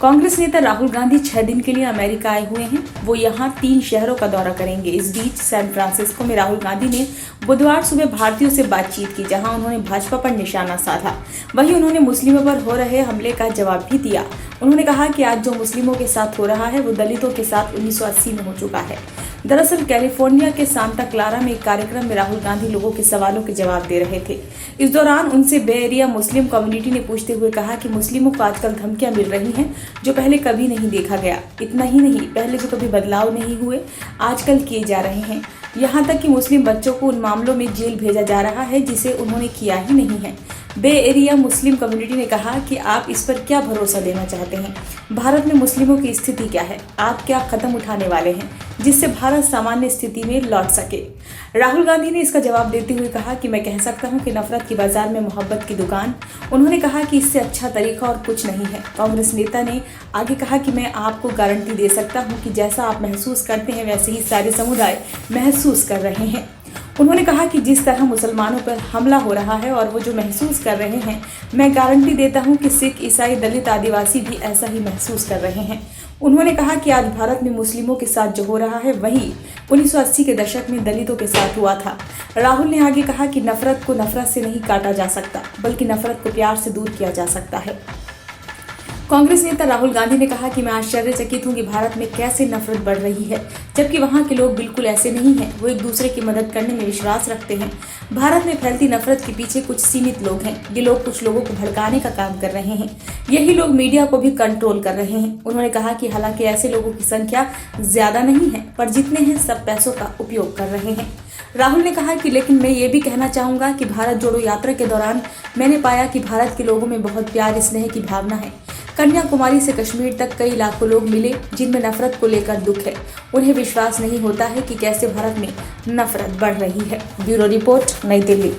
कांग्रेस नेता राहुल गांधी 6 दिन के लिए अमेरिका आए हुए हैं। वो यहां 3 शहरों का दौरा करेंगे। इस बीच सैन फ्रांसिस्को में राहुल गांधी ने बुधवार सुबह भारतीयों से बातचीत की, जहां उन्होंने भाजपा पर निशाना साधा। वहीं उन्होंने मुस्लिमों पर हो रहे हमले का जवाब भी दिया। उन्होंने कहा कि आज जो मुस्लिमों के साथ हो रहा है वो दलितों के साथ 1980 में हो चुका है। दरअसल कैलिफोर्निया के सांता क्लारा में एक कार्यक्रम में राहुल गांधी लोगों के सवालों के जवाब दे रहे थे। इस दौरान उनसे बे एरिया मुस्लिम कम्युनिटी ने पूछते हुए कहा कि मुस्लिमों को आजकल धमकियां मिल रही हैं जो पहले कभी नहीं देखा गया। इतना ही नहीं, पहले जो कभी बदलाव नहीं हुए आजकल किए जा रहे हैं। यहाँ तक कि मुस्लिम बच्चों को उन मामलों में जेल भेजा जा रहा है जिसे उन्होंने किया ही नहीं है। बे एरिया मुस्लिम कम्युनिटी ने कहा कि आप इस पर क्या भरोसा देना चाहते हैं? भारत में मुस्लिमों की स्थिति क्या है? आप क्या कदम उठाने वाले हैं जिससे भारत सामान्य स्थिति में लौट सके? राहुल गांधी ने इसका जवाब देते हुए कहा कि मैं कह सकता हूं कि नफरत की बाजार में मोहब्बत की दुकान। उन्होंने कहा कि इससे अच्छा तरीका और कुछ नहीं है। कांग्रेस नेता ने आगे कहा कि मैं आपको गारंटी दे सकता हूं कि जैसा आप महसूस करते हैं वैसे ही सारे समुदाय महसूस कर रहे हैं। उन्होंने कहा कि जिस तरह मुसलमानों पर हमला हो रहा है और वो जो महसूस कर रहे हैं, मैं गारंटी देता हूं कि सिख, ईसाई, दलित, आदिवासी भी ऐसा ही महसूस कर रहे हैं। उन्होंने कहा कि आज भारत में मुस्लिमों के साथ जो हो रहा है वही 1980 के दशक में दलितों के साथ हुआ था। राहुल ने आगे कहा कि नफरत को नफरत से नहीं काटा जा सकता, बल्कि नफरत को प्यार से दूर किया जा सकता है। कांग्रेस नेता राहुल गांधी ने कहा कि मैं आश्चर्यचकित हूं कि भारत में कैसे नफरत बढ़ रही है, जबकि वहां के लोग बिल्कुल ऐसे नहीं हैं। वो एक दूसरे की मदद करने में विश्वास रखते हैं। भारत में फैलती नफरत के पीछे कुछ सीमित लोग हैं। ये लोग कुछ लोगों को भड़काने का काम कर रहे हैं। यही लोग मीडिया को भी कंट्रोल कर रहे हैं। उन्होंने कहा कि हालांकि ऐसे लोगों की संख्या ज्यादा नहीं है, पर जितने हैं सब पैसों का उपयोग कर रहे हैं। राहुल ने कहा कि लेकिन मैं ये भी कहना चाहूंगा कि भारत जोड़ो यात्रा के दौरान मैंने पाया कि भारत के लोगों में बहुत प्यार, स्नेह की भावना है। कन्याकुमारी से कश्मीर तक कई लाखों लोग मिले जिनमें नफरत को लेकर दुख है। उन्हें विश्वास नहीं होता है कि कैसे भारत में नफरत बढ़ रही है। ब्यूरो रिपोर्ट, नई दिल्ली।